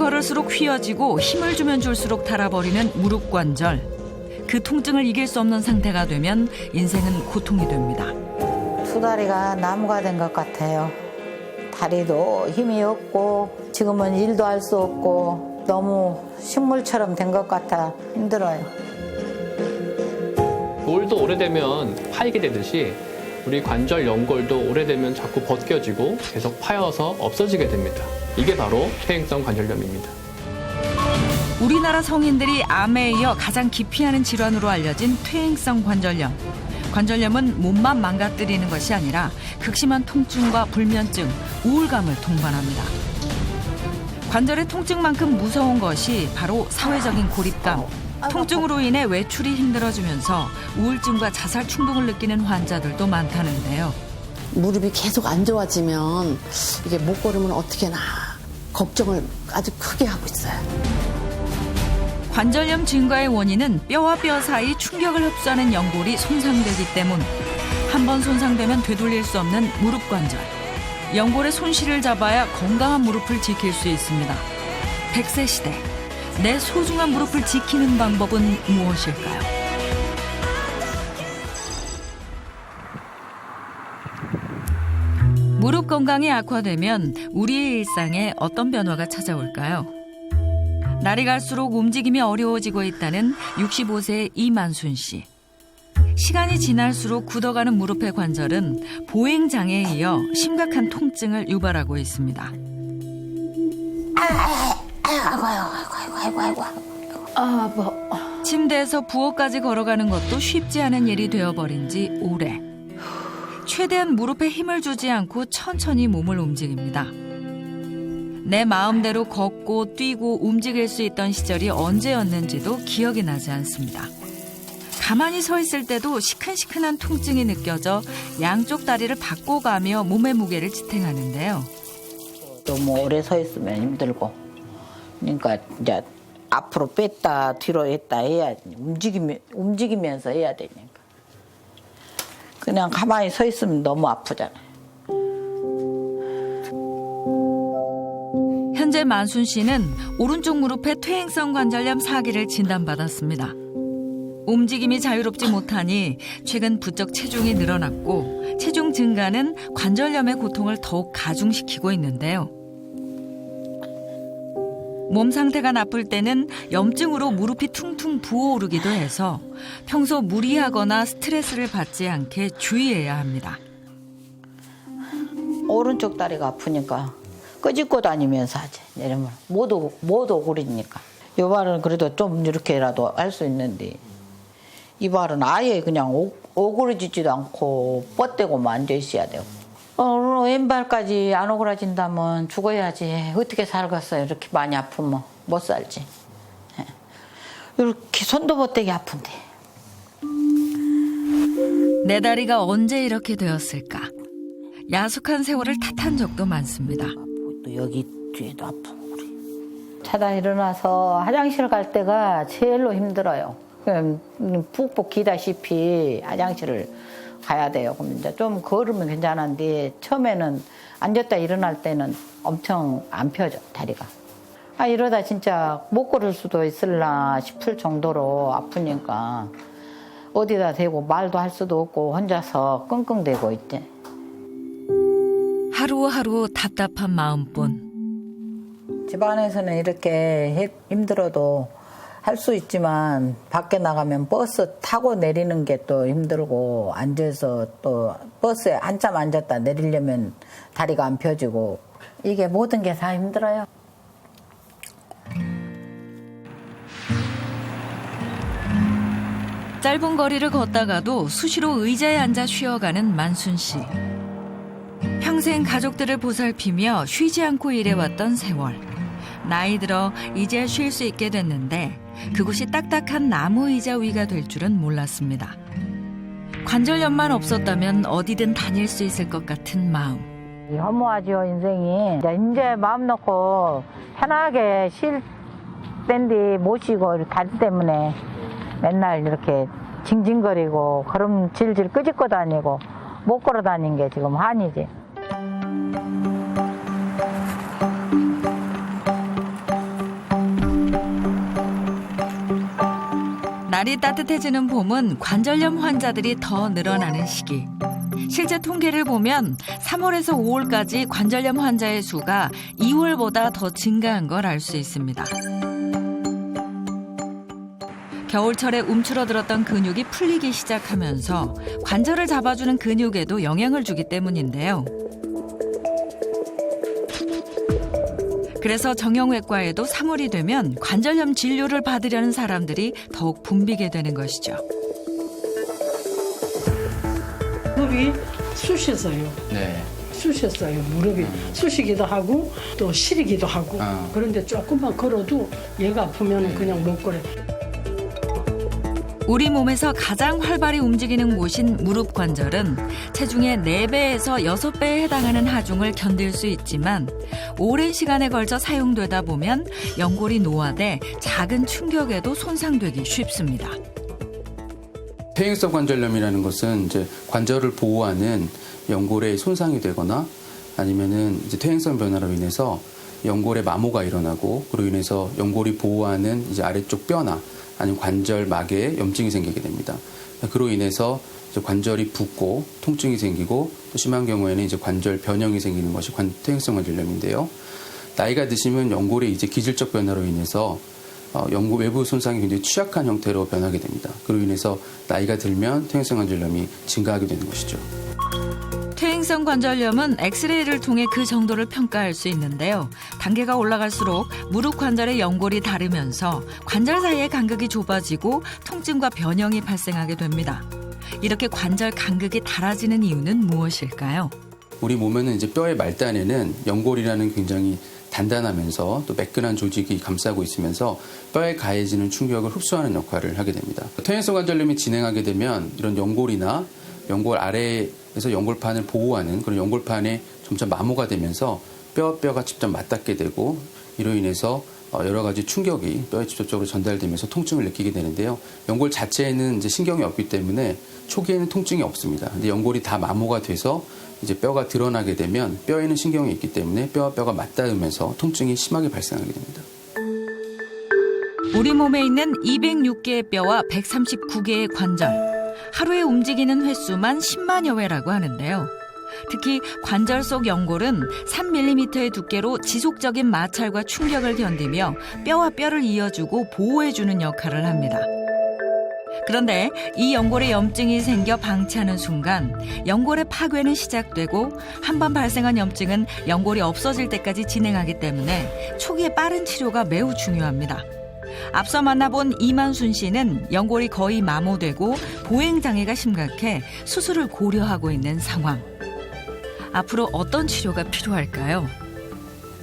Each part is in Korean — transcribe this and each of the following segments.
걸을수록 휘어지고 힘을 주면 줄수록 닳아버리는 무릎 관절. 그 통증을 이길 수 없는 상태가 되면 인생은 고통이 됩니다. 두 다리가 나무가 된 것 같아요. 다리도 힘이 없고 지금은 일도 할 수 없고 너무 식물처럼 된 것 같아 힘들어요. 돌도 오래되면 파이게 되듯이 우리 관절 연골도 오래되면 자꾸 벗겨지고 계속 파여서 없어지게 됩니다. 이게 바로 퇴행성 관절염입니다. 우리나라 성인들이 암에 이어 가장 기피하는 질환으로 알려진 퇴행성 관절염. 관절염은 몸만 망가뜨리는 것이 아니라 극심한 통증과 불면증, 우울감을 동반합니다. 관절의 통증만큼 무서운 것이 바로 사회적인 고립감. 통증으로 인해 외출이 힘들어지면서 우울증과 자살 충동을 느끼는 환자들도 많다는데요. 무릎이 계속 안 좋아지면 이게 못 걸으면 어떻게 나 걱정을 아주 크게 하고 있어요. 관절염 증가의 원인은 뼈와 뼈 사이 충격을 흡수하는 연골이 손상되기 때문. 한번 손상되면 되돌릴 수 없는 무릎 관절. 연골의 손실을 잡아야 건강한 무릎을 지킬 수 있습니다. 100세 시대, 내 소중한 무릎을 지키는 방법은 무엇일까요? 무릎 건강이 악화되면 우리의 일상에 어떤 변화가 찾아올까요? 날이 갈수록 움직임이 어려워지고 있다는 65세의 이만순 씨. 시간이 지날수록 굳어가는 무릎의 관절은 보행장애에 이어 심각한 통증을 유발하고 있습니다. 침대에서 부엌까지 걸어가는 것도 쉽지 않은 일이 되어버린 지 오래. 최대한 무릎에 힘을 주지 않고 천천히 몸을 움직입니다. 내 마음대로 걷고 뛰고 움직일 수 있던 시절이 언제였는지도 기억이 나지 않습니다. 가만히 서 있을 때도 시큰시큰한 통증이 느껴져 양쪽 다리를 바꿔가며 몸의 무게를 지탱하는데요. 너무 오래 서 있으면 힘들고 그러니까 이제 앞으로 뺐다 뒤로 했다 해야 움직이면서 해야 되니까 그냥 가만히 서 있으면 너무 아프잖아요. 현재 만순 씨는 오른쪽 무릎에 퇴행성 관절염 4기를 진단받았습니다. 움직임이 자유롭지 못하니 최근 부쩍 체중이 늘어났고 체중 증가는 관절염의 고통을 더욱 가중시키고 있는데요. 몸 상태가 나쁠 때는 염증으로 무릎이 퉁퉁 부어오르기도 해서 평소 무리하거나 스트레스를 받지 않게 주의해야 합니다. 오른쪽 다리가 아프니까 끄집고 다니면서 하지. 내려면 못 오그리니까. 이 발은 그래도 좀 이렇게라도 할 수 있는데 이 발은 아예 그냥 오그러지지도 않고 뻗대고만 앉아 있어야 되고. 왼발까지 안 오그라진다면 죽어야지. 어떻게 살겠어요. 이렇게 많이 아프면 못 살지. 이렇게 손도 못 대게 아픈데. 내 다리가 언제 이렇게 되었을까? 야속한 세월을 탓한 적도 많습니다. 또 여기 뒤에도 아프고 그래. 자다 일어나서 화장실 갈 때가 제일로 힘들어요. 푹푹 기다시피 화장실을 가야 돼요. 그럼 이제 좀 걸으면 괜찮은데 처음에는 앉았다 일어날 때는 엄청 안 펴져 다리가. 이러다 진짜 못 걸을 수도 있을라 싶을 정도로 아프니까 어디다 대고 말도 할 수도 없고 혼자서 끙끙대고 있대. 하루하루 답답한 마음뿐. 집안에서는 이렇게 힘들어도 할 수 있지만 밖에 나가면 버스 타고 내리는 게 또 힘들고 앉아서 또 버스에 한참 앉았다 내리려면 다리가 안 펴지고 이게 모든 게 다 힘들어요. 짧은 거리를 걷다가도 수시로 의자에 앉아 쉬어가는 만순 씨. 평생 가족들을 보살피며 쉬지 않고 일해왔던 세월. 나이 들어 이제 쉴 수 있게 됐는데 그곳이 딱딱한 나무 의자 위가 될 줄은 몰랐습니다. 관절염만 없었다면 어디든 다닐 수 있을 것 같은 마음. 허무하죠 인생이. 이제 마음 놓고 편하게 쉴 땐데 못 쉬고 다리 때문에 맨날 이렇게 징징거리고 걸음 질질 끄집고 다니고 못 걸어 다닌 게 지금 한이지. 날이 따뜻해지는 봄은 관절염 환자들이 더 늘어나는 시기. 실제 통계를 보면 3월에서 5월까지 관절염 환자의 수가 2월보다 더 증가한 걸 알 수 있습니다. 겨울철에 움츠러들었던 근육이 풀리기 시작하면서 관절을 잡아주는 근육에도 영향을 주기 때문인데요. 그래서 정형외과에도 3월이 되면 관절염 진료를 받으려는 사람들이 더욱 붐비게 되는 것이죠. 무릎이 쑤셔서요. 네. 쑤셨어요. 무릎이 쑤시기도 하고 또 시리기도 하고. 그런데 조금만 걸어도 얘가 아프면 그냥 못 걸어요. 우리 몸에서 가장 활발히 움직이는 곳인 무릎 관절은 체중의 4배에서 6배에 해당하는 하중을 견딜 수 있지만 오랜 시간에 걸쳐 사용되다 보면 연골이 노화돼 작은 충격에도 손상되기 쉽습니다. 퇴행성 관절염이라는 것은 이제 관절을 보호하는 연골에 손상이 되거나 아니면은 이제 퇴행성 변화로 인해서 연골에 마모가 일어나고 그로 인해서 연골이 보호하는 이제 아래쪽 뼈나 아니면 관절막에 염증이 생기게 됩니다. 그로 인해서 이제 관절이 붓고 통증이 생기고 또 심한 경우에는 이제 관절 변형이 생기는 것이 퇴행성 관절염인데요. 나이가 드시면 연골의 이제 기질적 변화로 인해서 연골 외부 손상이 굉장히 취약한 형태로 변하게 됩니다. 그로 인해서 나이가 들면 퇴행성 관절염이 증가하게 되는 것이죠. 퇴행성 관절염은 엑스레이를 통해 그 정도를 평가할 수 있는데요. 단계가 올라갈수록 무릎 관절의 연골이 다르면서 관절 사이의 간극이 좁아지고 통증과 변형이 발생하게 됩니다. 이렇게 관절 간극이 달아지는 이유는 무엇일까요? 우리 몸에는 이제 뼈의 말단에는 연골이라는 굉장히 단단하면서 또 매끈한 조직이 감싸고 있으면서 뼈에 가해지는 충격을 흡수하는 역할을 하게 됩니다. 퇴행성 관절염이 진행하게 되면 이런 연골이나 연골 아래에서 연골판을 보호하는 그런 연골판에 점점 마모가 되면서 뼈가 직접 맞닿게 되고 이로 인해서 여러 가지 충격이 뼈에 직접적으로 전달되면서 통증을 느끼게 되는데요. 연골 자체에는 이제 신경이 없기 때문에 초기에는 통증이 없습니다. 근데 연골이 다 마모가 돼서 이제 뼈가 드러나게 되면 뼈에는 신경이 있기 때문에 뼈와 뼈가 맞닿으면서 통증이 심하게 발생하게 됩니다. 우리 몸에 있는 206개의 뼈와 139개의 관절. 하루에 움직이는 횟수만 10만여 회라고 하는데요. 특히 관절 속 연골은 3mm의 두께로 지속적인 마찰과 충격을 견디며 뼈와 뼈를 이어주고 보호해주는 역할을 합니다. 그런데 이 연골에 염증이 생겨 방치하는 순간 연골의 파괴는 시작되고 한 번 발생한 염증은 연골이 없어질 때까지 진행하기 때문에 초기에 빠른 치료가 매우 중요합니다. 앞서 만나본 이만순 씨는 연골이 거의 마모되고 보행장애가 심각해 수술을 고려하고 있는 상황. 앞으로 어떤 치료가 필요할까요?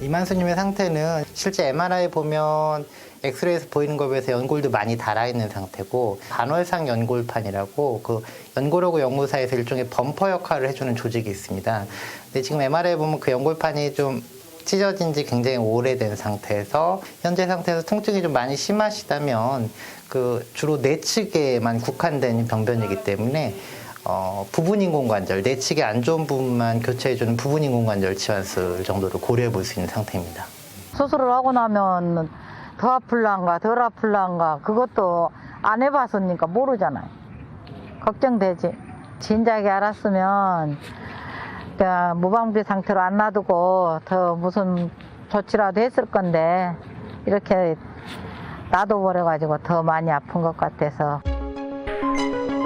이만수님의 상태는 실제 MRI 보면 엑스레이에서 보이는 것에 비해서 연골도 많이 달아있는 상태고 반월상 연골판이라고 그 연골하고 연골 사이에서 일종의 범퍼 역할을 해주는 조직이 있습니다. 근데 지금 MRI 보면 그 연골판이 좀 찢어진 지 굉장히 오래된 상태에서 현재 상태에서 통증이 좀 많이 심하시다면 그 주로 내측에만 국한된 병변이기 때문에 부분 인공관절, 내측의 안 좋은 부분만 교체해주는 부분 인공관절 치환술 정도를 고려해 볼 수 있는 상태입니다. 수술을 하고 나면 더 아플란가 덜 아플란가 그것도 안 해봤으니까 모르잖아요. 걱정되지. 진작에 알았으면 무방비 상태로 안 놔두고 더 무슨 조치라도 했을 건데 이렇게 놔둬버려가지고 더 많이 아픈 것 같아서.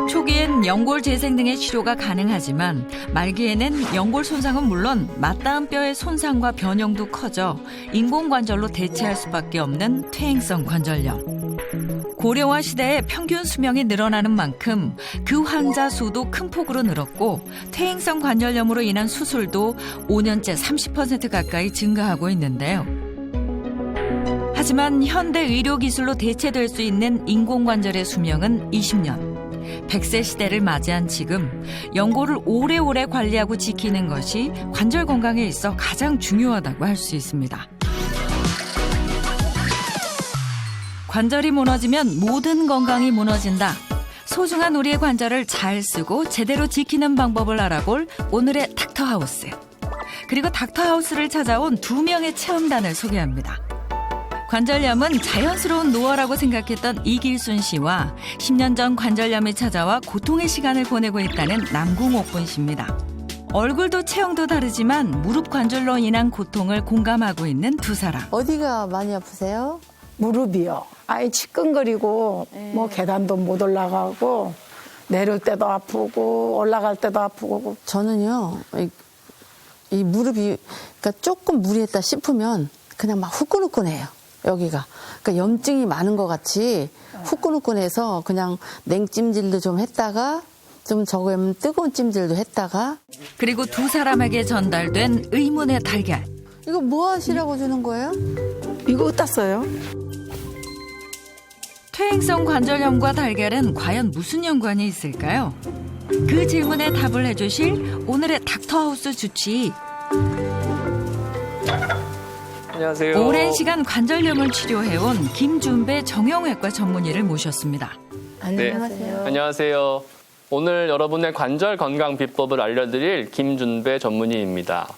초기엔 연골 재생 등의 치료가 가능하지만 말기에는 연골 손상은 물론 맞닿은 뼈의 손상과 변형도 커져 인공관절로 대체할 수밖에 없는 퇴행성 관절염. 고령화 시대에 평균 수명이 늘어나는 만큼 그 환자 수도 큰 폭으로 늘었고 퇴행성 관절염으로 인한 수술도 5년째 30% 가까이 증가하고 있는데요. 하지만 현대 의료 기술로 대체될 수 있는 인공관절의 수명은 20년. 100세 시대를 맞이한 지금 연골을 오래오래 관리하고 지키는 것이 관절 건강에 있어 가장 중요하다고 할 수 있습니다. 관절이 무너지면 모든 건강이 무너진다. 소중한 우리의 관절을 잘 쓰고 제대로 지키는 방법을 알아볼 오늘의 닥터하우스. 그리고 닥터하우스를 찾아온 2명의 체험단을 소개합니다. 관절염은 자연스러운 노화라고 생각했던 이길순 씨와 10년 전 관절염이 찾아와 고통의 시간을 보내고 있다는 남궁옥분 씨입니다. 얼굴도 체형도 다르지만 무릎 관절로 인한 고통을 공감하고 있는 두 사람. 어디가 많이 아프세요? 무릎이요. 아예 치끈거리고 뭐 계단도 못 올라가고 내릴 때도 아프고 올라갈 때도 아프고. 저는요, 이 무릎이, 그러니까 조금 무리했다 싶으면 그냥 막 후끈후끈해요, 여기가. 그러니까 염증이 많은 것 같이 후끈후끈해서 그냥 냉찜질도 좀 했다가 좀 적으면 뜨거운 찜질도 했다가. 그리고 두 사람에게 전달된 의문의 달걀. 이거 뭐 하시라고 주는 거예요? 이거 어디다 써요? 퇴행성 관절염과 달걀은 과연 무슨 연관이 있을까요? 그 질문에 답을 해주실 오늘의 닥터하우스 주치. 안녕하세요. 오랜 시간 관절염을 치료해온 김준배 정형외과 전문의를 모셨습니다. 안녕하세요. 안녕하세요. 오늘 여러분의 관절 건강 비법을 알려드릴 김준배 전문의입니다.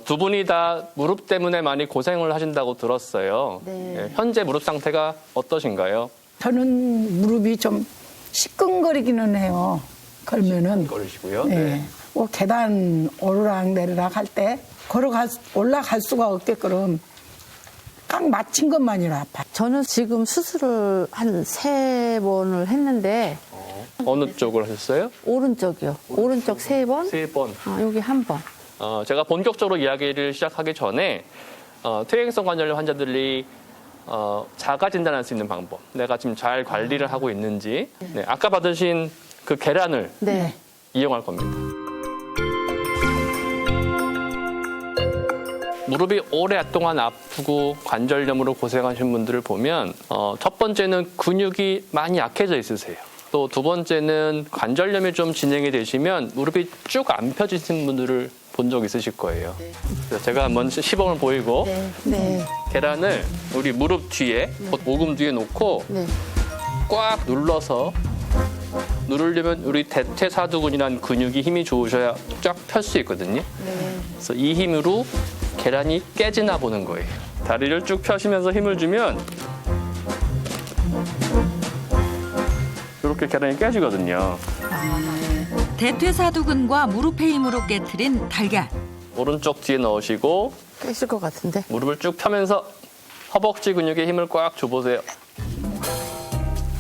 두 분이 다 무릎 때문에 많이 고생을 하신다고 들었어요. 네. 현재 무릎 상태가 어떠신가요? 저는 무릎이 좀 시끈거리기는 해요. 걸면은. 걸으시고요. 네. 뭐 계단 오르락 내리락 할 때 올라갈 수가 없게끔 깡 맞힌 것만이라 아파. 저는 지금 수술을 한 3번을 했는데, 어느 쪽을 하셨어요? 오른쪽이요. 오른쪽 3번, 3번. 여기 1번. 제가 본격적으로 이야기를 시작하기 전에 퇴행성 관절염 환자들이 자가 진단할 수 있는 방법, 내가 지금 잘 관리를 하고 있는지, 네, 아까 받으신 그 계란을 네. 이용할 겁니다. 무릎이 오랫동안 아프고 관절염으로 고생하신 분들을 보면 첫 번째는 근육이 많이 약해져 있으세요. 또 두 번째는 관절염이 좀 진행이 되시면 무릎이 쭉 안 펴지신 분들을 본 적 있으실 거예요. 그래서 제가 한번 시범을 보이고 네. 계란을 우리 무릎 뒤에, 오금 뒤에 놓고 네. 꽉 눌러서 누르려면 우리 대퇴사두근이라는 근육이 힘이 좋으셔야 쫙 펼 수 있거든요. 그래서 이 힘으로 계란이 깨지나 보는 거예요. 다리를 쭉 펴시면서 힘을 주면 이렇게 계란이 깨지거든요. 대퇴사두근과 무릎의 힘으로 깨트린 달걀. 오른쪽 뒤에 넣으시고 깨질 것 같은데. 무릎을 쭉 펴면서 허벅지 근육에 힘을 꽉 줘보세요.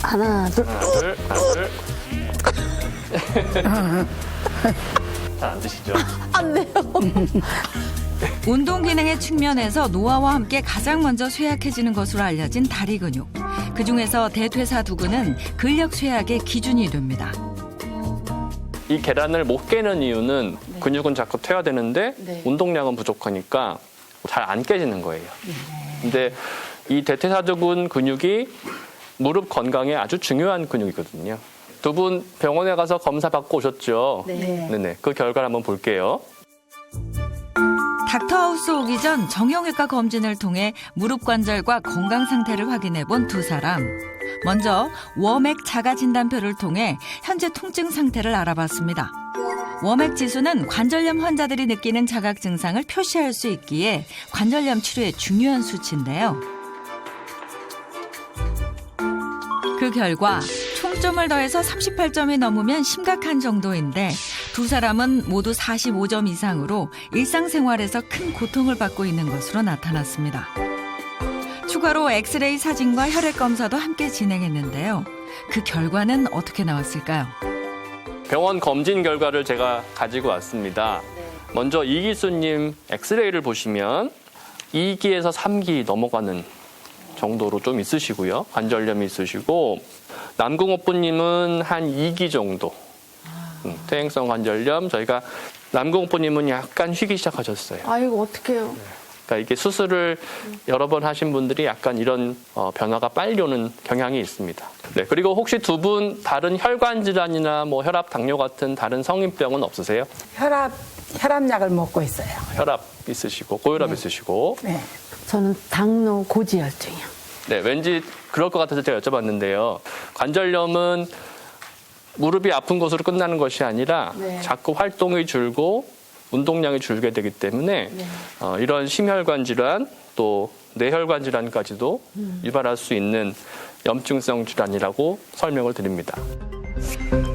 하나, 둘. 하나, 둘, 하나, 둘. 잘 안 드시죠? 안 돼요. 운동 기능의 측면에서 노화와 함께 가장 먼저 쇠약해지는 것으로 알려진 다리 근육. 그중에서 대퇴사두근은 근력 쇠약의 기준이 됩니다. 이 계란을 못 깨는 이유는 근육은 자꾸 퇴화되는데 운동량은 부족하니까 잘 안 깨지는 거예요. 근데 이 대퇴사두근 근육이 무릎 건강에 아주 중요한 근육이거든요. 두 분 병원에 가서 검사 받고 오셨죠? 네. 네네. 그 결과를 한번 볼게요. 닥터하우스 오기 전 정형외과 검진을 통해 무릎 관절과 건강 상태를 확인해 본 두 사람. 먼저 워맥 자가 진단표를 통해 현재 통증 상태를 알아봤습니다. 워맥 지수는 관절염 환자들이 느끼는 자각 증상을 표시할 수 있기에 관절염 치료에 중요한 수치인데요. 그 결과 총점을 더해서 38점이 넘으면 심각한 정도인데 두 사람은 모두 45점 이상으로 일상생활에서 큰 고통을 받고 있는 것으로 나타났습니다. 추가로 엑스레이 사진과 혈액 검사도 함께 진행했는데요. 그 결과는 어떻게 나왔을까요? 병원 검진 결과를 제가 가지고 왔습니다. 먼저 이기수님 엑스레이를 보시면 2기에서 3기 넘어가는 정도로 좀 있으시고요. 관절염이 있으시고 남궁옥부님은 한 2기 정도. 퇴행성 관절염. 저희가 남궁옥부님은 약간 휘기 시작하셨어요. 아이고, 어떡해요. 그러니까 이게 수술을 여러 번 하신 분들이 약간 이런 변화가 빨리 오는 경향이 있습니다. 네, 그리고 혹시 두 분 다른 혈관 질환이나 뭐 혈압, 당뇨 같은 다른 성인병은 없으세요? 혈압약을 먹고 있어요. 혈압 있으시고 고혈압 있으시고. 네. 저는 당뇨 고지혈증이요. 네, 왠지 그럴 것 같아서 제가 여쭤봤는데요. 관절염은 무릎이 아픈 것으로 끝나는 것이 아니라 자꾸 활동이 줄고 운동량이 줄게 되기 때문에 이런 심혈관 질환 또 뇌혈관 질환까지도 유발할 수 있는 염증성 질환이라고 설명을 드립니다.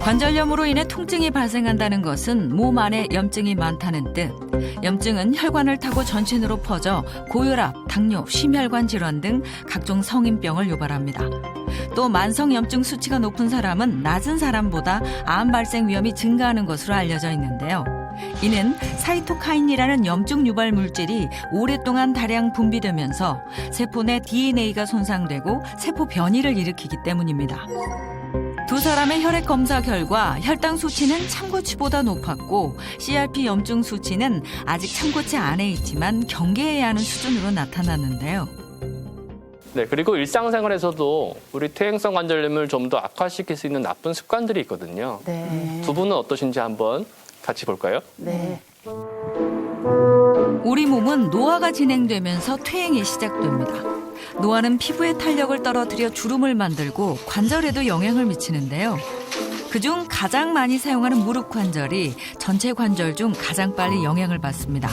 관절염으로 인해 통증이 발생한다는 것은 몸 안에 염증이 많다는 뜻. 염증은 혈관을 타고 전신으로 퍼져 고혈압, 당뇨, 심혈관 질환 등 각종 성인병을 유발합니다. 또 만성 염증 수치가 높은 사람은 낮은 사람보다 암 발생 위험이 증가하는 것으로 알려져 있는데요. 이는 사이토카인이라는 염증 유발 물질이 오랫동안 다량 분비되면서 세포 내 DNA가 손상되고 세포 변이를 일으키기 때문입니다. 두 사람의 혈액 검사 결과 혈당 수치는 참고치보다 높았고 CRP 염증 수치는 아직 참고치 안에 있지만 경계해야 하는 수준으로 나타났는데요. 네, 그리고 일상생활에서도 우리 퇴행성 관절염을 좀 더 악화시킬 수 있는 나쁜 습관들이 있거든요. 네. 두 분은 어떠신지 한번 같이 볼까요? 네. 우리 몸은 노화가 진행되면서 퇴행이 시작됩니다. 노화는 피부의 탄력을 떨어뜨려 주름을 만들고 관절에도 영향을 미치는데요. 그중 가장 많이 사용하는 무릎 관절이 전체 관절 중 가장 빨리 영향을 받습니다.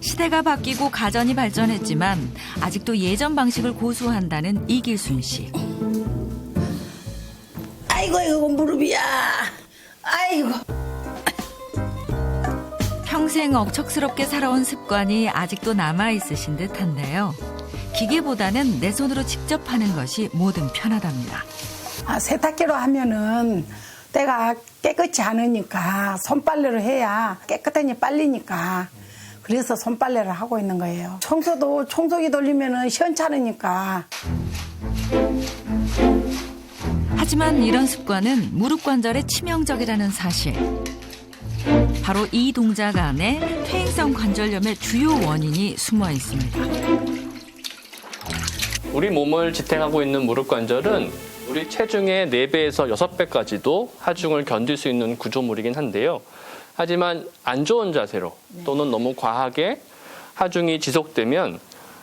시대가 바뀌고 가전이 발전했지만 아직도 예전 방식을 고수한다는 이길순 씨. 아이고 이거 무릎이야. 아이고. 평생 억척스럽게 살아온 습관이 아직도 남아있으신 듯한데요. 기계보다는 내 손으로 직접 하는 것이 뭐든 편하답니다. 세탁기로 하면은 때가 깨끗이 않으니까 손빨래로 해야 깨끗하니 빨리니까 그래서 손빨래를 하고 있는 거예요. 청소도 청소기 돌리면은 시원찮으니까. 하지만 이런 습관은 무릎 관절에 치명적이라는 사실. 바로 이 동작 안에 퇴행성 관절염의 주요 원인이 숨어 있습니다. 우리 몸을 지탱하고 있는 무릎 관절은 우리 체중의 4배에서 6배까지도 하중을 견딜 수 있는 구조물이긴 한데요. 하지만 안 좋은 자세로 또는 너무 과하게 하중이 지속되면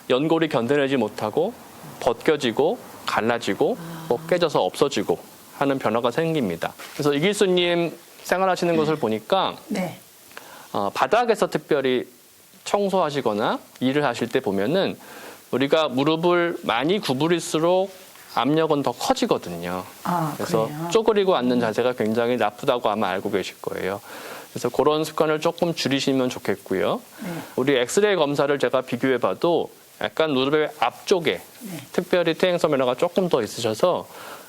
연골이 견뎌내지 못하고 벗겨지고 갈라지고 깨져서 없어지고 하는 변화가 생깁니다. 그래서 이길수님 생활하시는 것을 보니까 네. 바닥에서 특별히 청소하시거나 일을 하실 때 보면은 우리가 무릎을 많이 구부릴수록 압력은 더 커지거든요. 그래서 그래요? 쪼그리고 앉는 자세가 굉장히 나쁘다고 아마 알고 계실 거예요. 그래서 그런 습관을 조금 줄이시면 좋겠고요. 우리 엑스레이 검사를 제가 비교해봐도 약간 무릎의 앞쪽에 특별히 퇴행성 변화가 조금 더 있으셔서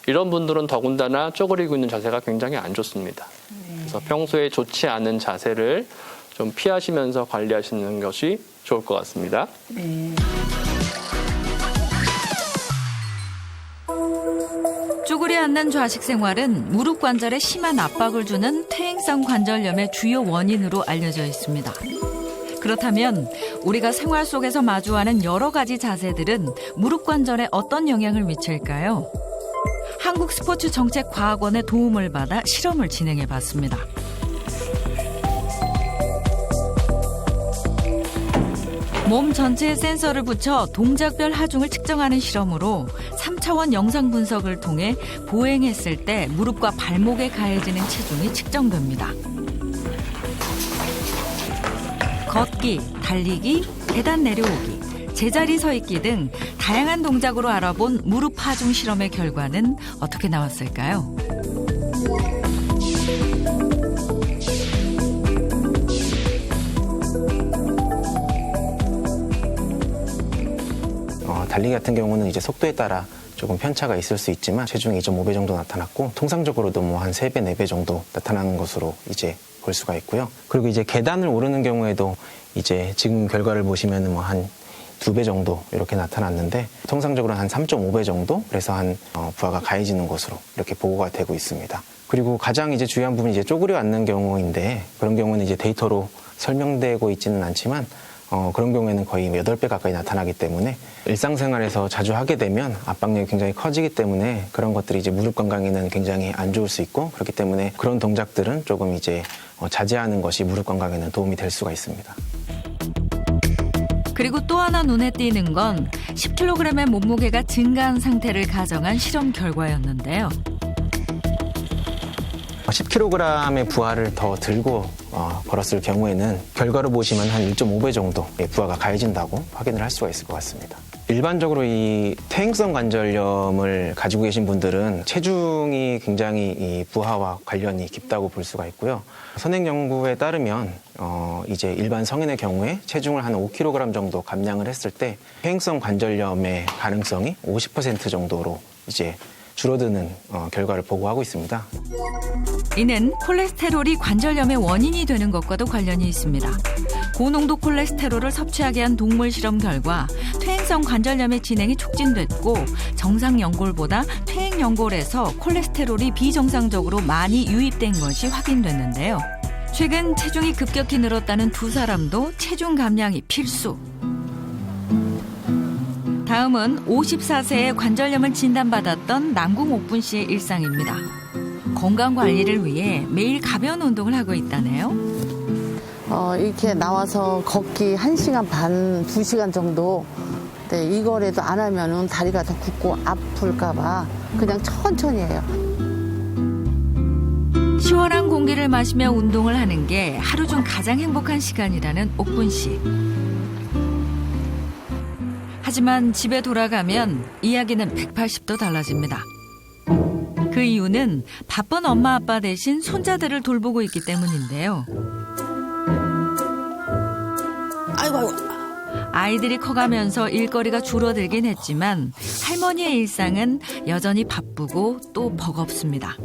이런 분들은 더군다나 쪼그리고 있는 자세가 굉장히 안 좋습니다. 그래서 평소에 좋지 않은 자세를 좀 피하시면서 관리하시는 것이 좋을 것 같습니다. 네. 쭈그리 앉는 좌식 생활은 무릎 관절에 심한 압박을 주는 퇴행성 관절염의 주요 원인으로 알려져 있습니다. 그렇다면 우리가 생활 속에서 마주하는 여러 가지 자세들은 무릎 관절에 어떤 영향을 미칠까요? 한국스포츠정책과학원의 도움을 받아 실험을 진행해 봤습니다. 몸 전체에 센서를 붙여 동작별 하중을 측정하는 실험으로 3차원 영상 분석을 통해 보행했을 때 무릎과 발목에 가해지는 체중이 측정됩니다. 걷기, 달리기, 계단 내려오기, 제자리 서 있기 등 다양한 동작으로 알아본 무릎 하중 실험의 결과는 어떻게 나왔을까요? 달리기 같은 경우는 이제 속도에 따라 조금 편차가 있을 수 있지만 체중이 2.5배 정도 나타났고 통상적으로도 뭐 한 3배, 4배 정도 나타나는 것으로 이제 볼 수가 있고요. 그리고 이제 계단을 오르는 경우에도 이제 지금 결과를 보시면은 뭐 한 2배 정도 이렇게 나타났는데 통상적으로 한 3.5배 정도 그래서 한 부하가 가해지는 것으로 이렇게 보고가 되고 있습니다. 그리고 가장 이제 중요한 부분이 이제 쪼그려 앉는 경우인데 그런 경우는 이제 데이터로 설명되고 있지는 않지만 그런 경우에는 거의 8배 가까이 나타나기 때문에 일상생활에서 자주 하게 되면 압박력이 굉장히 커지기 때문에 그런 것들이 이제 무릎 건강에는 굉장히 안 좋을 수 있고 그렇기 때문에 그런 동작들은 조금 이제 자제하는 것이 무릎 건강에는 도움이 될 수가 있습니다. 그리고 또 하나 눈에 띄는 건 10kg의 몸무게가 증가한 상태를 가정한 실험 결과였는데요. 10kg의 부하를 더 들고 걸었을 경우에는 결과로 보시면 한 1.5배 정도 부하가 가해진다고 확인을 할 수가 있을 것 같습니다. 일반적으로 이 퇴행성 관절염을 가지고 계신 분들은 체중이 굉장히 이 부하와 관련이 깊다고 볼 수가 있고요. 선행 연구에 따르면 이제 일반 성인의 경우에 체중을 한 5kg 정도 감량을 했을 때 퇴행성 관절염의 가능성이 50% 정도로 이제 줄어드는 결과를 보고하고 있습니다. 이는 콜레스테롤이 관절염의 원인이 되는 것과도 관련이 있습니다. 고농도 콜레스테롤을 섭취하게 한 동물 실험 결과 퇴행성 관절염의 진행이 촉진됐고 정상 연골보다 퇴행 연골에서 콜레스테롤이 비정상적으로 많이 유입된 것이 확인됐는데요. 최근 체중이 급격히 늘었다는 두 사람도 체중 감량이 필수. 다음은 54세에 관절염을 진단받았던 남궁 옥분 씨의 일상입니다. 건강 관리를 위해 매일 가벼운 운동을 하고 있다네요. 이렇게 나와서 걷기 1시간 반, 2시간 정도. 네, 이거라도 안 하면은 다리가 더 굽고 아플까봐 그냥 천천히 해요. 시원한 공기를 마시며 운동을 하는 게 하루 중 가장 행복한 시간이라는 옥분 씨. 하지만 집에 돌아가면 이야기는 180도 달라집니다. 그 이유는 바쁜 엄마 아빠 대신 손자들을 돌보고 있기 때문인데요. 아이들이 커가면서 일거리가 줄어들긴 했지만 할머니의 일상은 여전히 바쁘고 또 버겁습니다.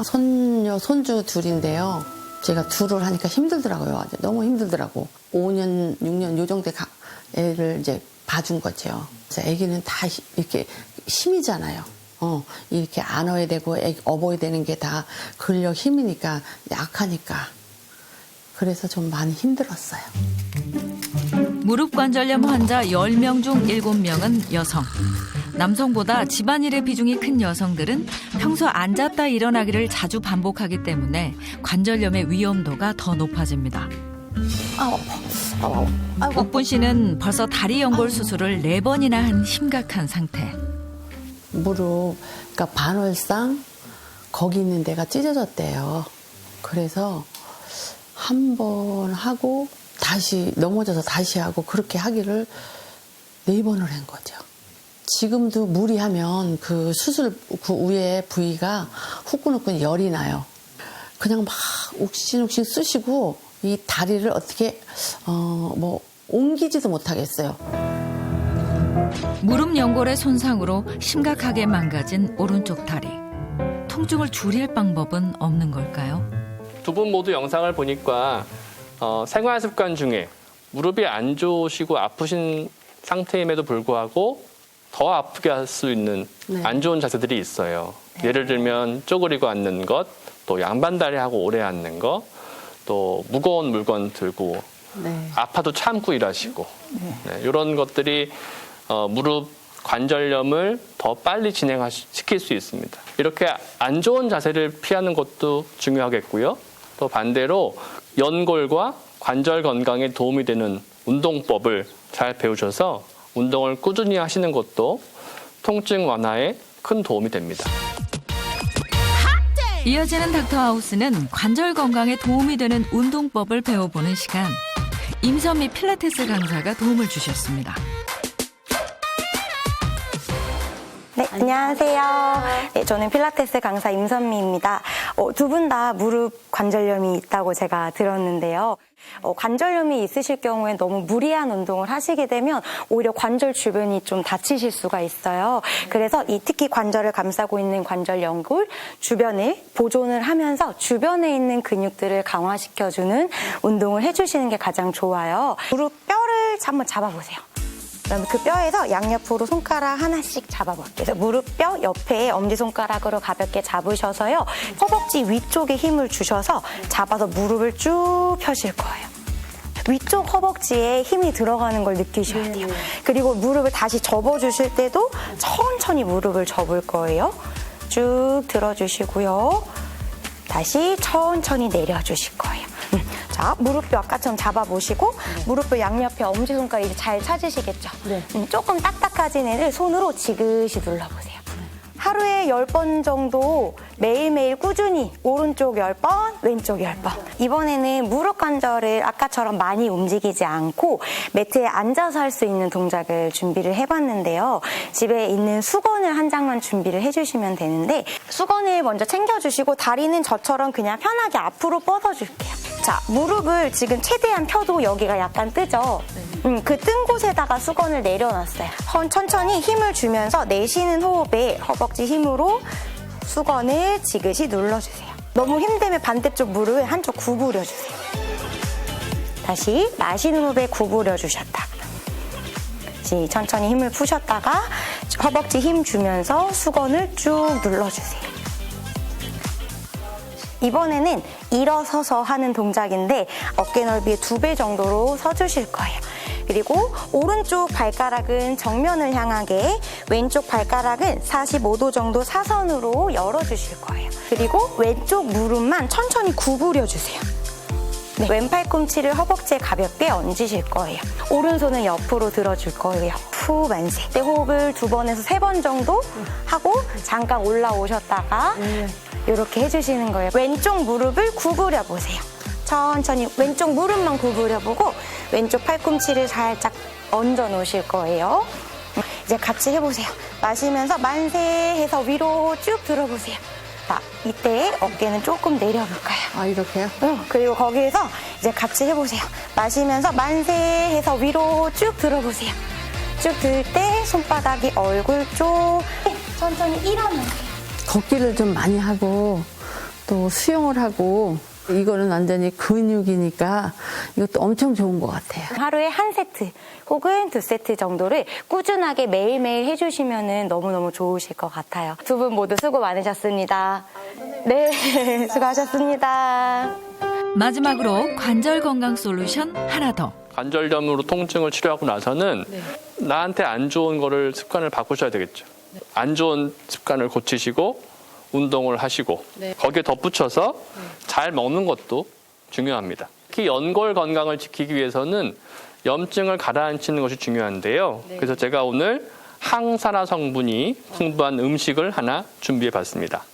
손녀, 손주 둘인데요. 제가 둘을 하니까 힘들더라고요. 너무 힘들더라고. 5년, 6년 요 정도 애를 이제 봐준 거죠. 그래서 애기는 다 이렇게 힘이잖아요. 이렇게 안아야 되고 업어야 되는 게 다 근력 힘이니까 약하니까. 그래서 좀 많이 힘들었어요. 무릎 관절염 환자 10명 중 7명은 여성. 남성보다 집안일의 비중이 큰 여성들은 평소 앉았다 일어나기를 자주 반복하기 때문에 관절염의 위험도가 더 높아집니다. 옥분 씨는 벌써 다리 연골 수술을 4번이나 한 심각한 상태. 무릎, 그러니까 반월상 거기 있는 데가 찢어졌대요. 그래서 한 번 하고 다시 넘어져서 다시 하고 그렇게 하기를 4번을 한 거죠. 지금도 무리하면 그 수술 그 위에 부위가 후끈후끈 열이 나요. 그냥 막 욱신욱신 쑤시고 이 다리를 어떻게 옮기지도 못하겠어요. 무릎 연골의 손상으로 심각하게 망가진 오른쪽 다리. 통증을 줄일 방법은 없는 걸까요? 두 분 모두 영상을 보니까 생활 습관 중에 무릎이 안 좋으시고 아프신 상태임에도 불구하고 더 아프게 할 수 있는 안 좋은 자세들이 있어요. 예를 들면 쪼그리고 앉는 것, 또 양반다리하고 오래 앉는 것, 또 무거운 물건 들고 아파도 참고 일하시고 이런 것들이 무릎 관절염을 더 빨리 진행시킬 수 있습니다. 이렇게 안 좋은 자세를 피하는 것도 중요하겠고요. 또 반대로 연골과 관절 건강에 도움이 되는 운동법을 잘 배우셔서 운동을 꾸준히 하시는 것도 통증 완화에 큰 도움이 됩니다. 이어지는 닥터하우스는 관절 건강에 도움이 되는 운동법을 배워보는 시간. 임선미 필라테스 강사가 도움을 주셨습니다. 네, 안녕하세요. 네, 저는 필라테스 강사 임선미입니다. 두 분 다 무릎 관절염이 있다고 제가 들었는데요. 관절염이 있으실 경우에 너무 무리한 운동을 하시게 되면 오히려 관절 주변이 좀 다치실 수가 있어요. 그래서 특히 관절을 감싸고 있는 관절 연골 주변을 보존을 하면서 주변에 있는 근육들을 강화시켜주는 운동을 해주시는 게 가장 좋아요. 무릎 뼈를 한번 잡아보세요. 그럼 그 뼈에서 양옆으로 손가락 하나씩 잡아볼게요. 그래서 무릎뼈 옆에 엄지손가락으로 가볍게 잡으셔서요. 허벅지 위쪽에 힘을 주셔서 잡아서 무릎을 쭉 펴실 거예요. 위쪽 허벅지에 힘이 들어가는 걸 느끼셔야 돼요. 그리고 무릎을 다시 접어주실 때도 천천히 무릎을 접을 거예요. 쭉 들어주시고요. 다시 천천히 내려주실 거예요. 자, 무릎뼈 아까처럼 잡아보시고 무릎뼈 양옆에 엄지손가락 이제 잘 찾으시겠죠? 네. 조금 딱딱해진 애를 손으로 지그시 눌러보세요. 하루에 10번 정도 매일매일 꾸준히 오른쪽 10번, 왼쪽 10번. 이번에는 무릎 관절을 아까처럼 많이 움직이지 않고 매트에 앉아서 할 수 있는 동작을 준비를 해봤는데요. 집에 있는 수건을 한 장만 준비를 해주시면 되는데 수건을 먼저 챙겨주시고 다리는 저처럼 그냥 편하게 앞으로 뻗어줄게요. 자, 무릎을 지금 최대한 펴도 여기가 약간 뜨죠? 그 뜬 곳에다가 수건을 내려놨어요. 천천히 힘을 주면서 내쉬는 호흡에 허벅지 힘으로 수건을 지그시 눌러주세요. 너무 힘들면 반대쪽 무릎을 한쪽 구부려주세요. 다시 마시는 호흡에 구부려주셨다가 다시 천천히 힘을 푸셨다가 허벅지 힘 주면서 수건을 쭉 눌러주세요. 이번에는 일어서서 하는 동작인데 어깨 넓이의 2배 정도로 서주실 거예요. 그리고 오른쪽 발가락은 정면을 향하게 왼쪽 발가락은 45도 정도 사선으로 열어주실 거예요. 그리고 왼쪽 무릎만 천천히 구부려주세요. 네, 왼팔 꿈치를 허벅지에 가볍게 얹으실 거예요. 오른손은 옆으로 들어줄 거예요. 후 만세. 네, 호흡을 2번에서 3번 정도 하고 잠깐 올라오셨다가 이렇게 해주시는 거예요. 왼쪽 무릎을 구부려 보세요. 천천히 왼쪽 무릎만 구부려 보고 왼쪽 팔꿈치를 살짝 얹어 놓으실 거예요. 이제 같이 해보세요. 마시면서 만세 해서 위로 쭉 들어보세요. 자, 이때 어깨는 조금 내려볼까요? 아, 이렇게요? 그리고 거기에서 이제 같이 해보세요. 마시면서 만세 해서 위로 쭉 들어보세요. 쭉 들 때 손바닥이 얼굴 쪽 천천히 일어나세요. 걷기를 좀 많이 하고 또 수영을 하고 이거는 완전히 근육이니까 이것도 엄청 좋은 것 같아요. 하루에 1세트 혹은 2세트 정도를 꾸준하게 매일매일 해주시면 너무너무 좋으실 것 같아요. 두 분 모두 수고 많으셨습니다. 네, 수고하셨습니다. 마지막으로 관절 건강 솔루션 하나 더. 관절염으로 통증을 치료하고 나서는 나한테 안 좋은 거를 습관을 바꾸셔야 되겠죠. 안 좋은 습관을 고치시고 운동을 하시고 거기에 덧붙여서 잘 먹는 것도 중요합니다. 특히 연골 건강을 지키기 위해서는 염증을 가라앉히는 것이 중요한데요. 그래서 제가 오늘 항산화 성분이 풍부한 음식을 하나 준비해 봤습니다.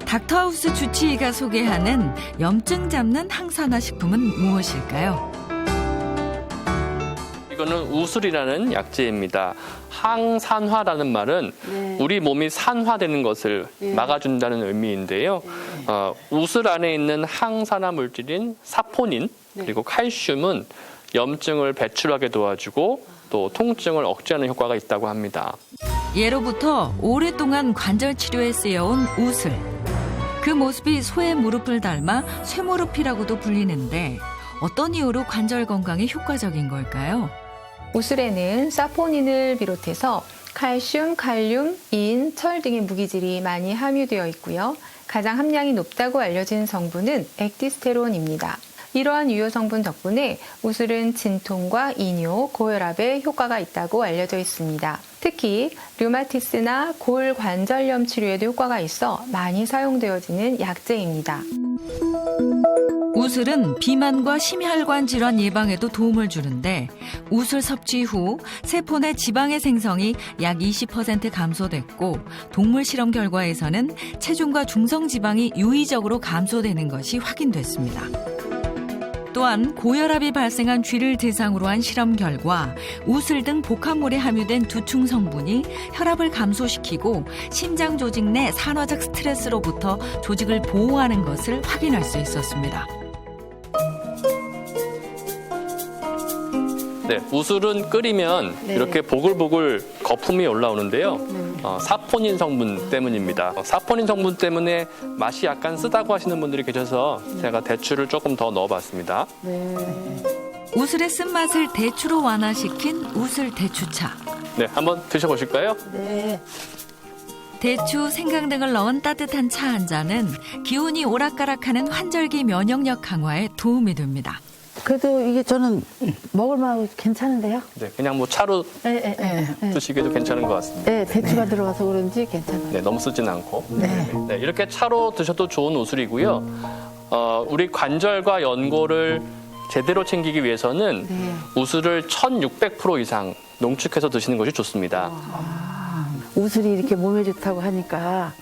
닥터하우스 주치의가 소개하는 염증 잡는 항산화 식품은 무엇일까요? 이거는 우술이라는 약재입니다. 항산화라는 말은 우리 몸이 산화되는 것을 막아준다는 의미인데요. 우술 안에 있는 항산화 물질인 사포닌 그리고 칼슘은 염증을 배출하게 도와주고 또 통증을 억제하는 효과가 있다고 합니다. 예로부터 오랫동안 관절 치료에 쓰여온 우슬. 그 모습이 소의 무릎을 닮아 쇠무릎이라고도 불리는데 어떤 이유로 관절 건강에 효과적인 걸까요? 우슬에는 사포닌을 비롯해서 칼슘, 칼륨, 인, 철 등의 무기질이 많이 함유되어 있고요. 가장 함량이 높다고 알려진 성분은 액티스테론입니다. 이러한 유효 성분 덕분에 우슬은 진통과 이뇨, 고혈압에 효과가 있다고 알려져 있습니다. 특히 류마티스나 골관절염 치료에도 효과가 있어 많이 사용되어지는 약재입니다. 우슬은 비만과 심혈관 질환 예방에도 도움을 주는데 우슬 섭취 후 세포 내 지방의 생성이 약 20% 감소됐고 동물 실험 결과에서는 체중과 중성 지방이 유의적으로 감소되는 것이 확인됐습니다. 또한 고혈압이 발생한 쥐를 대상으로 한 실험 결과 우슬 등 복합물에 함유된 두충 성분이 혈압을 감소시키고 심장 조직 내 산화적 스트레스로부터 조직을 보호하는 것을 확인할 수 있었습니다. 네, 우슬은 끓이면 이렇게 보글보글 거품이 올라오는데요. 사포닌 성분 때문입니다. 사포닌 성분 때문에 맛이 약간 쓰다고 하시는 분들이 계셔서 제가 대추를 조금 더 넣어봤습니다. 우슬의 쓴맛을 대추로 완화시킨 우슬 대추차. 네, 한번 드셔보실까요? 네. 대추, 생강 등을 넣은 따뜻한 차 한 잔은 기운이 오락가락하는 환절기 면역력 강화에 도움이 됩니다. 그래도 이게 저는 먹을만하고 괜찮은데요? 네, 그냥 뭐 차로 드시기도 괜찮은 것 같습니다. 네, 대추가 들어가서 그런지 괜찮아요. 네, 너무 쓰진 않고. 네, 이렇게 차로 드셔도 좋은 우슬이고요. 우리 관절과 연골을 제대로 챙기기 위해서는 우슬을 1600% 이상 농축해서 드시는 것이 좋습니다. 우슬이 이렇게 몸에 좋다고 하니까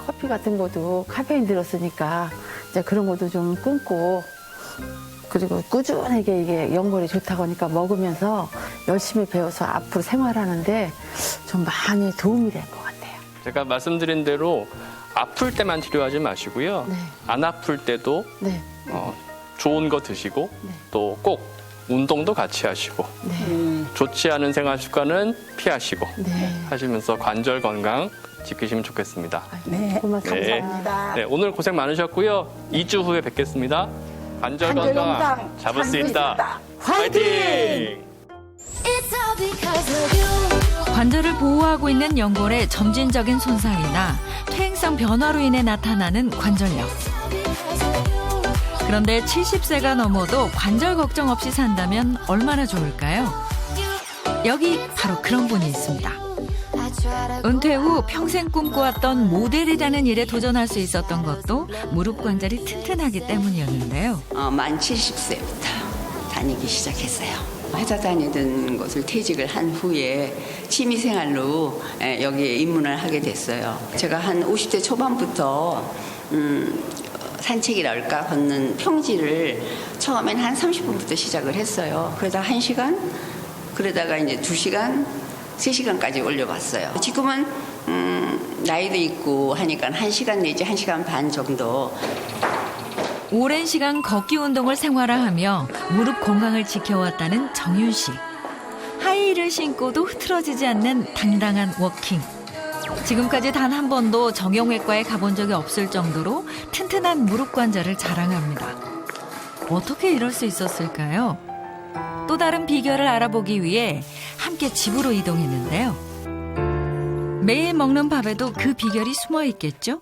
커피 같은 것도 카페인 들었으니까 이제 그런 것도 좀 끊고 그리고 꾸준하게 이게 연골이 좋다고 하니까 먹으면서 열심히 배워서 앞으로 생활하는데 좀 많이 도움이 될 것 같아요. 제가 말씀드린 대로 아플 때만 치료하지 마시고요. 네. 안 아플 때도 네. 좋은 거 드시고 또 꼭 운동도 같이 하시고 좋지 않은 생활 습관은 피하시고 하시면서 관절 건강 지키시면 좋겠습니다. 네. 고맙습니다. 네, 오늘 고생 많으셨고요. 2주 후에 뵙겠습니다. 관절 건강 잡을 수 있다. 화이팅! 관절을 보호하고 있는 연골의 점진적인 손상이나 퇴행성 변화로 인해 나타나는 관절염. 그런데 70세가 넘어도 관절 걱정 없이 산다면 얼마나 좋을까요? 여기 바로 그런 분이 있습니다. 은퇴 후 평생 꿈꿔왔던 모델이라는 일에 도전할 수 있었던 것도 무릎 관절이 튼튼하기 때문이었는데요. 만 70세부터 다니기 시작했어요. 회사 다니던 곳을 퇴직을 한 후에 취미생활로 여기에 입문을 하게 됐어요. 제가 한 50대 초반부터 산책이랄까 걷는 평지를 처음엔 한 30분부터 시작을 했어요. 그러다 1시간, 그러다가 이제 2시간, 3시간까지 올려봤어요. 지금은 나이도 있고 하니까 1시간 내지 1시간 반 정도. 오랜 시간 걷기 운동을 생활화하며 무릎 건강을 지켜왔다는 정윤 씨. 하이힐을 신고도 흐트러지지 않는 당당한 워킹. 지금까지 단 한 번도 정형외과에 가본 적이 없을 정도로 튼튼한 무릎 관절을 자랑합니다. 어떻게 이럴 수 있었을까요? 또 다른 비결을 알아보기 위해 함께 집으로 이동했는데요. 매일 먹는 밥에도 그 비결이 숨어 있겠죠?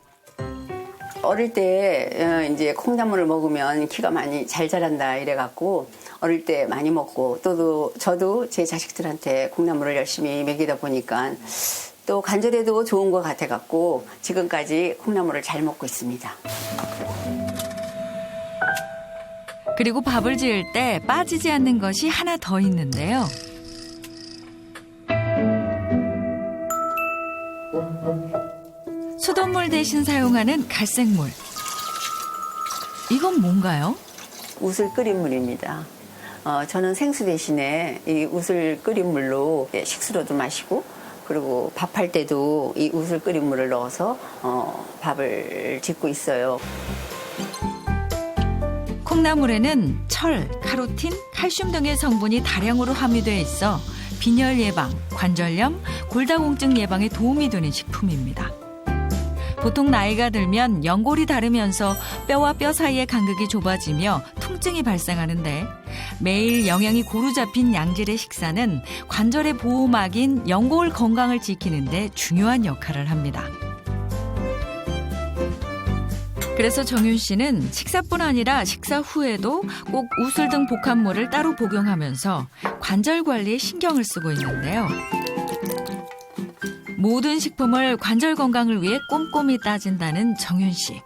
어릴 때 이제 콩나물을 먹으면 키가 많이 잘 자란다 이래갖고 어릴 때 많이 먹고 또 저도 제 자식들한테 콩나물을 열심히 먹이다 보니까 또 관절에도 좋은 것 같아갖고 지금까지 콩나물을 잘 먹고 있습니다. 그리고 밥을 지을 때 빠지지 않는 것이 하나 더 있는데요. 수돗물 대신 사용하는 갈색물. 이건 뭔가요? 우슬 끓인 물입니다. 저는 생수 대신에 이 우슬 끓인 물로 식수로도 마시고 그리고 밥할 때도 이 우슬 끓인 물을 넣어서 밥을 짓고 있어요. 콩나물에는 철, 카로틴, 칼슘 등의 성분이 다량으로 함유되어 있어 빈혈 예방, 관절염, 골다공증 예방에 도움이 되는 식품입니다. 보통 나이가 들면 연골이 닳으면서 뼈와 뼈 사이의 간극이 좁아지며 통증이 발생하는데 매일 영양이 고루 잡힌 양질의 식사는 관절의 보호막인 연골 건강을 지키는 데 중요한 역할을 합니다. 그래서 정윤 씨는 식사뿐 아니라 식사 후에도 꼭 우슬 등 복합물을 따로 복용하면서 관절 관리에 신경을 쓰고 있는데요. 모든 식품을 관절 건강을 위해 꼼꼼히 따진다는 정윤 씨.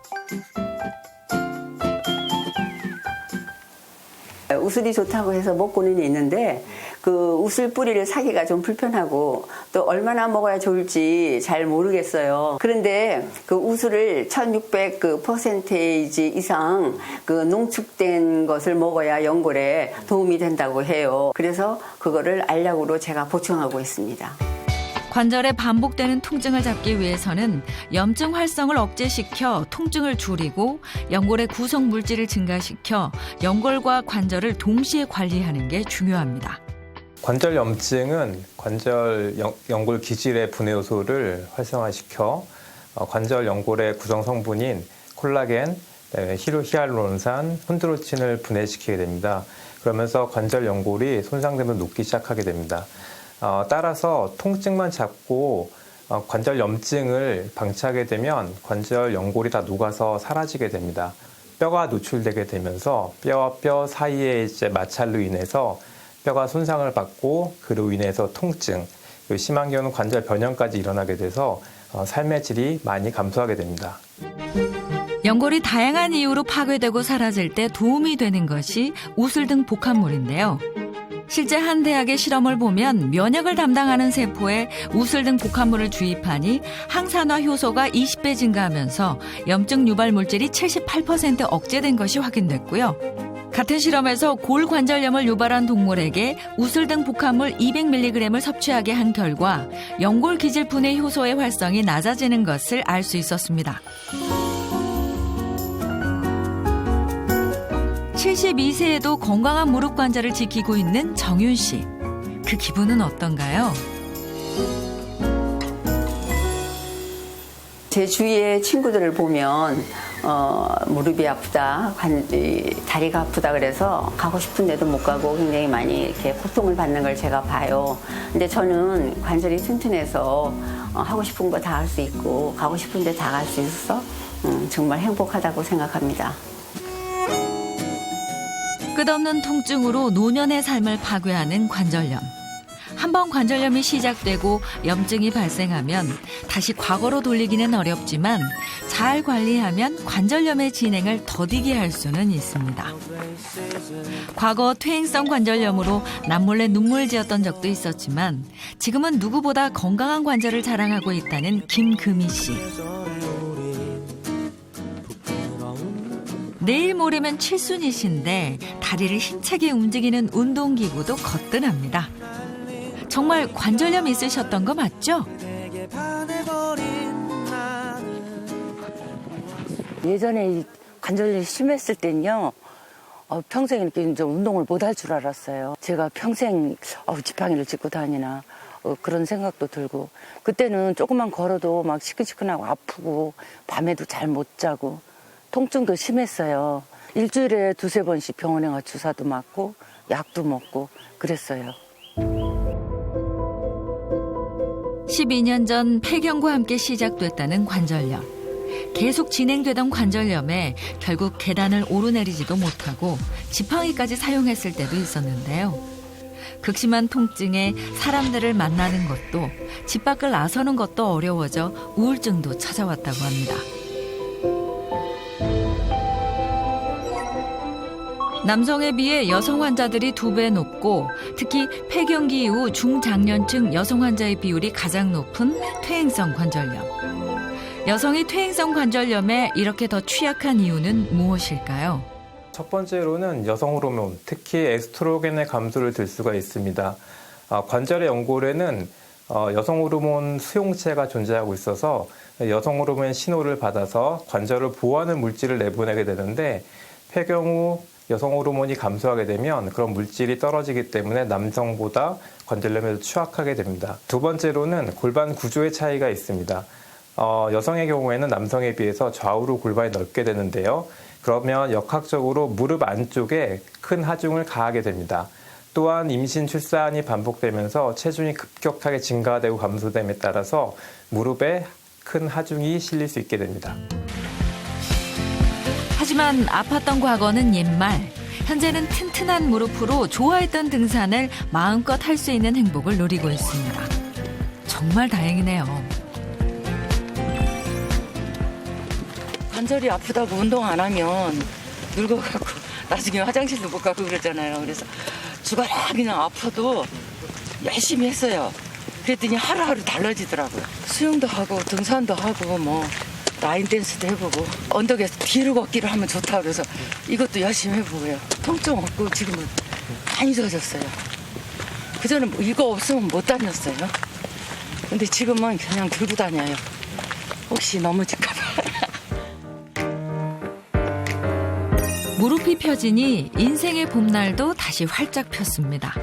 우슬이 좋다고 해서 먹고는 있는데 그 우슬 뿌리를 사기가 좀 불편하고 또 얼마나 먹어야 좋을지 잘 모르겠어요. 그런데 그 우슬을 1600% 이상 그 농축된 것을 먹어야 연골에 도움이 된다고 해요. 그래서 그거를 알약으로 제가 보충하고 있습니다. 관절에 반복되는 통증을 잡기 위해서는 염증 활성을 억제시켜 통증을 줄이고 연골의 구성 물질을 증가시켜 연골과 관절을 동시에 관리하는 게 중요합니다. 관절 염증은 관절 연골 기질의 분해 요소를 활성화시켜 관절 연골의 구성 성분인 콜라겐, 히알루론산, 콘드로친을 분해시키게 됩니다. 그러면서 관절 연골이 손상되면 녹기 시작하게 됩니다. 따라서 통증만 잡고 관절 염증을 방치하게 되면 관절 연골이 다 녹아서 사라지게 됩니다. 뼈가 노출되게 되면서 뼈와 뼈 사이의 이제 마찰로 인해서 뼈가 손상을 받고 그로 인해서 통증, 심한 경우는 관절 변형까지 일어나게 돼서 삶의 질이 많이 감소하게 됩니다. 연골이 다양한 이유로 파괴되고 사라질 때 도움이 되는 것이 우슬 등 복합물인데요. 실제 한 대학의 실험을 보면 면역을 담당하는 세포에 우슬 등 복합물을 주입하니 항산화 효소가 20배 증가하면서 염증 유발 물질이 78% 억제된 것이 확인됐고요. 같은 실험에서 골관절염을 유발한 동물에게 우슬 등 복합물 200mg을 섭취하게 한 결과 연골 기질 분해 효소의 활성이 낮아지는 것을 알 수 있었습니다. 72세에도 건강한 무릎 관절을 지키고 있는 정윤 씨. 그 기분은 어떤가요? 제 주위의 친구들을 보면 무릎이 아프다, 다리가 아프다 그래서 가고 싶은데도 못 가고 굉장히 많이 이렇게 고통을 받는 걸 제가 봐요. 근데 저는 관절이 튼튼해서 하고 싶은 거 다 할 수 있고 가고 싶은데 다 갈 수 있어서 정말 행복하다고 생각합니다. 끝없는 통증으로 노년의 삶을 파괴하는 관절염. 한번 관절염이 시작되고 염증이 발생하면 다시 과거로 돌리기는 어렵지만 잘 관리하면 관절염의 진행을 더디게 할 수는 있습니다. 과거 퇴행성 관절염으로 남몰래 눈물지었던 적도 있었지만 지금은 누구보다 건강한 관절을 자랑하고 있다는 김금희 씨. 내일 모레면 칠순이신데 다리를 힘차게 움직이는 운동기구도 거뜬합니다. 정말 관절염 있으셨던 거 맞죠? 예전에 관절염이 심했을 땐요. 평생 이렇게 좀 운동을 못 할 줄 알았어요. 제가 평생 지팡이를 짚고 다니나 그런 생각도 들고 그때는 조금만 걸어도 막 시큰시큰하고 아프고 밤에도 잘 못 자고 통증도 심했어요. 일주일에 2-3번씩 병원에 가 주사도 맞고 약도 먹고 그랬어요. 12년 전 폐경과 함께 시작됐다는 관절염. 계속 진행되던 관절염에 결국 계단을 오르내리지도 못하고 지팡이까지 사용했을 때도 있었는데요. 극심한 통증에 사람들을 만나는 것도 집 밖을 나서는 것도 어려워져 우울증도 찾아왔다고 합니다. 남성에 비해 여성 환자들이 2배 높고 특히 폐경기 이후 중장년층 여성 환자의 비율이 가장 높은 퇴행성 관절염. 여성이 퇴행성 관절염에 이렇게 더 취약한 이유는 무엇일까요? 첫 번째로는 여성 호르몬, 특히 에스트로겐의 감소를 들 수가 있습니다. 관절의 연골에는 여성 호르몬 수용체가 존재하고 있어서 여성 호르몬의 신호를 받아서 관절을 보호하는 물질을 내보내게 되는데 폐경 후 여성 호르몬이 감소하게 되면 그런 물질이 떨어지기 때문에 남성보다 관절염에 취약하게 됩니다. 두 번째로는 골반 구조의 차이가 있습니다. 여성의 경우에는 남성에 비해서 좌우로 골반이 넓게 되는데요. 그러면 역학적으로 무릎 안쪽에 큰 하중을 가하게 됩니다. 또한 임신, 출산이 반복되면서 체중이 급격하게 증가되고 감소됨에 따라서 무릎에 큰 하중이 실릴 수 있게 됩니다. 하지만 아팠던 과거는 옛말. 현재는 튼튼한 무릎으로 좋아했던 등산을 마음껏 할 수 있는 행복을 누리고 있습니다. 정말 다행이네요. 관절이 아프다고 운동 안 하면 늙어가고 나중에 화장실도 못 가고 그러잖아요. 그래서 주말에 그냥 아파도 열심히 했어요. 그랬더니 하루하루 달라지더라고요. 수영도 하고 등산도 하고 뭐 라인 댄스도 해보고 언덕에서 뒤로 걷기를 하면 좋다 그래서 이것도 열심히 해보고요. 통증 없고 지금은 많이 좋아졌어요. 그전에 이거 없으면 못 다녔어요. 근데 지금은 그냥 들고 다녀요. 혹시 넘어질까 봐. 무릎이 펴지니 인생의 봄날도 다시 활짝 폈습니다.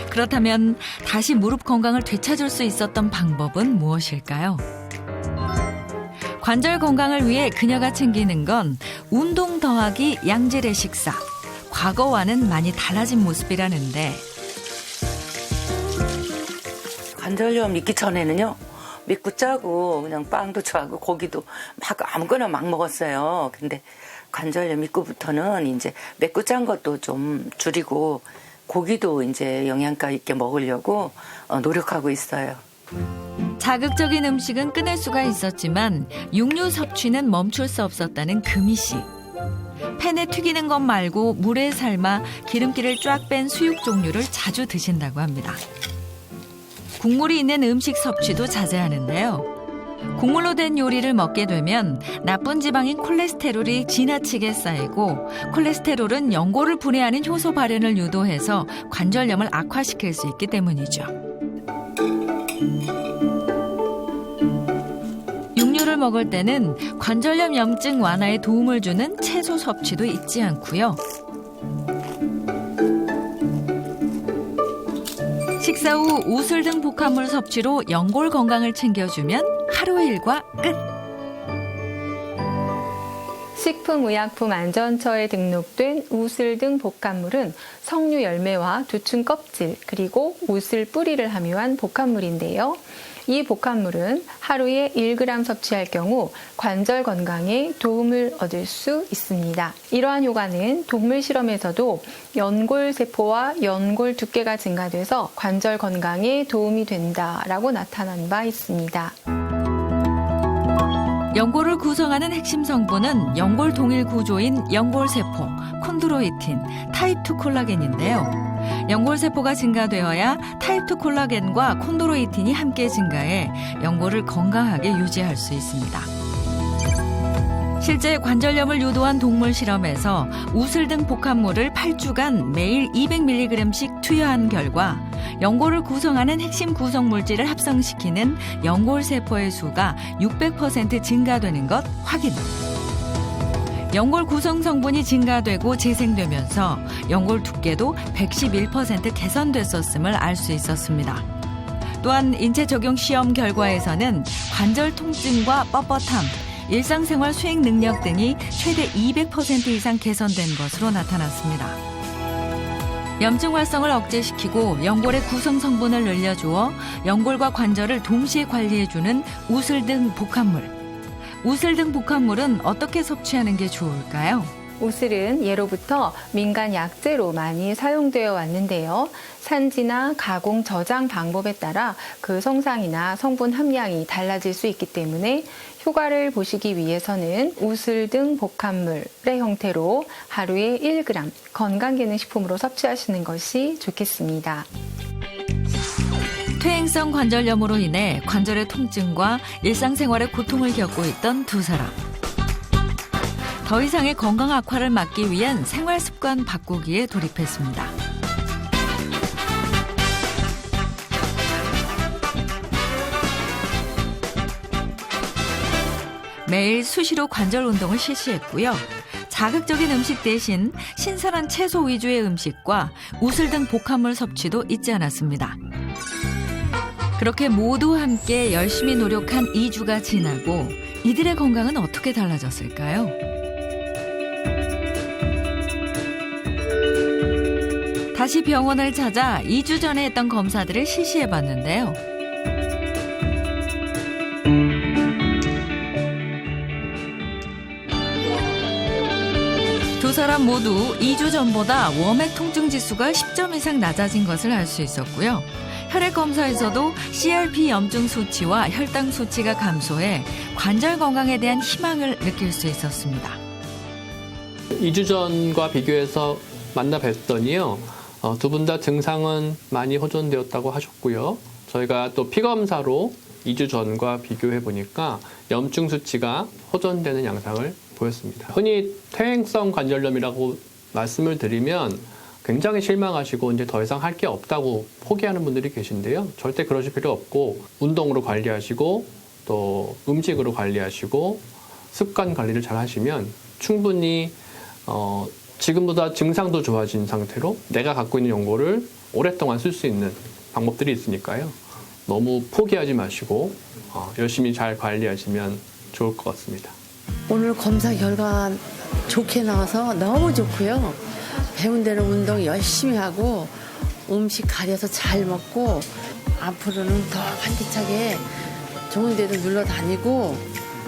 그렇다면 다시 무릎 건강을 되찾을 수 있었던 방법은 무엇일까요? 관절 건강을 위해 그녀가 챙기는 건 운동 더하기 양질의 식사. 과거와는 많이 달라진 모습이라는데. 관절염 있기 전에는요. 맵고 짜고 그냥 빵도 좋아하고 고기도 막 아무거나 막 먹었어요. 근데 관절염 있고부터는 이제 맵고 짠 것도 좀 줄이고 고기도 이제 영양가 있게 먹으려고 노력하고 있어요. 자극적인 음식은 끊을 수가 있었지만 육류 섭취는 멈출 수 없었다는 금희 씨. 팬에 튀기는 것 말고 물에 삶아 기름기를 쫙 뺀 수육 종류를 자주 드신다고 합니다. 국물이 있는 음식 섭취도 자제하는데요. 국물로 된 요리를 먹게 되면 나쁜 지방인 콜레스테롤이 지나치게 쌓이고 콜레스테롤은 연골을 분해하는 효소 발현을 유도해서 관절염을 악화시킬 수 있기 때문이죠. 육류를 먹을 때는 관절염 염증 완화에 도움을 주는 채소 섭취도 잊지 않고요. 식사 후 우슬 등 복합물 섭취로 연골 건강을 챙겨주면 하루 일과 끝! 식품의약품안전처에 등록된 우슬 등 복합물은 석류 열매와 두충 껍질 그리고 우슬 뿌리를 함유한 복합물인데요. 이 복합물은 하루에 1g 섭취할 경우 관절 건강에 도움을 얻을 수 있습니다. 이러한 효과는 동물 실험에서도 연골 세포와 연골 두께가 증가돼서 관절 건강에 도움이 된다라고 나타난 바 있습니다. 연골을 구성하는 핵심 성분은 연골 동일 구조인 연골세포, 콘드로이틴, 타입2 콜라겐인데요. 연골세포가 증가되어야 타입2 콜라겐과 콘드로이틴이 함께 증가해 연골을 건강하게 유지할 수 있습니다. 실제 관절염을 유도한 동물 실험에서 우슬 등 복합물을 8주간 매일 200mg씩 투여한 결과 연골을 구성하는 핵심 구성 물질을 합성시키는 연골세포의 수가 600% 증가되는 것 확인. 연골 구성 성분이 증가되고 재생되면서 연골 두께도 111% 개선됐었음을 알 수 있었습니다. 또한 인체 적용 시험 결과에서는 관절 통증과 뻣뻣함, 일상생활 수행 능력 등이 최대 200% 이상 개선된 것으로 나타났습니다. 염증 활성을 억제시키고 연골의 구성 성분을 늘려주어 연골과 관절을 동시에 관리해주는 우슬 등 복합물. 우슬 등 복합물은 어떻게 섭취하는 게 좋을까요? 우슬은 예로부터 민간 약재로 많이 사용되어 왔는데요. 산지나 가공 저장 방법에 따라 그 성상이나 성분 함량이 달라질 수 있기 때문에 효과를 보시기 위해서는 우슬 등 복합물의 형태로 하루에 1g 건강기능식품으로 섭취하시는 것이 좋겠습니다. 퇴행성 관절염으로 인해 관절의 통증과 일상생활의 고통을 겪고 있던 두 사람. 더 이상의 건강 악화를 막기 위한 생활 습관 바꾸기에 돌입했습니다. 매일 수시로 관절 운동을 실시했고요. 자극적인 음식 대신 신선한 채소 위주의 음식과 우슬 등 복합물 섭취도 잊지 않았습니다. 그렇게 모두 함께 열심히 노력한 2주가 지나고 이들의 건강은 어떻게 달라졌을까요? 다시 병원을 찾아 2주 전에 했던 검사들을 실시해봤는데요. 두 사람 모두 2주 전보다 워맥 통증 지수가 10점 이상 낮아진 것을 알 수 있었고요. 혈액 검사에서도 CRP 염증 수치와 혈당 수치가 감소해 관절 건강에 대한 희망을 느낄 수 있었습니다. 2주 전과 비교해서 만나 뵀더니요. 두 분 다 증상은 많이 호전되었다고 하셨고요. 저희가 또 피검사로 2주 전과 비교해 보니까 염증 수치가 호전되는 양상을 보였습니다. 흔히 퇴행성 관절염이라고 말씀을 드리면 굉장히 실망하시고 이제 더 이상 할 게 없다고 포기하는 분들이 계신데요. 절대 그러실 필요 없고 운동으로 관리하시고 또 음식으로 관리하시고 습관 관리를 잘 하시면 충분히 지금보다 증상도 좋아진 상태로 내가 갖고 있는 연골을 오랫동안 쓸 수 있는 방법들이 있으니까요. 너무 포기하지 마시고 열심히 잘 관리하시면 좋을 것 같습니다. 오늘 검사 결과 좋게 나와서 너무 좋고요. 배운 대로 운동 열심히 하고 음식 가려서 잘 먹고 앞으로는 더 활기차게 좋은 데도 눌러 다니고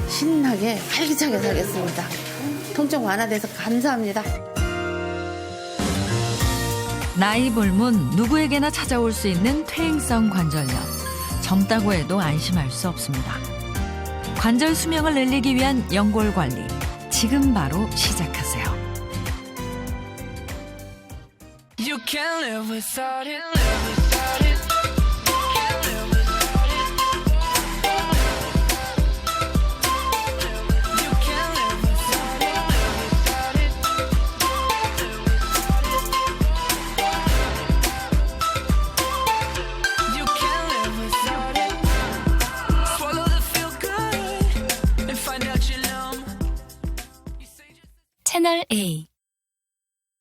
신나게 활기차게 살겠습니다. 통증 완화돼서 감사합니다. 나이 불문 누구에게나 찾아올 수 있는 퇴행성 관절염. 젊다고 해도 안심할 수 없습니다. 관절 수명을 늘리기 위한 연골 관리. 지금 바로 시작하세요. can't live without it. 채널 A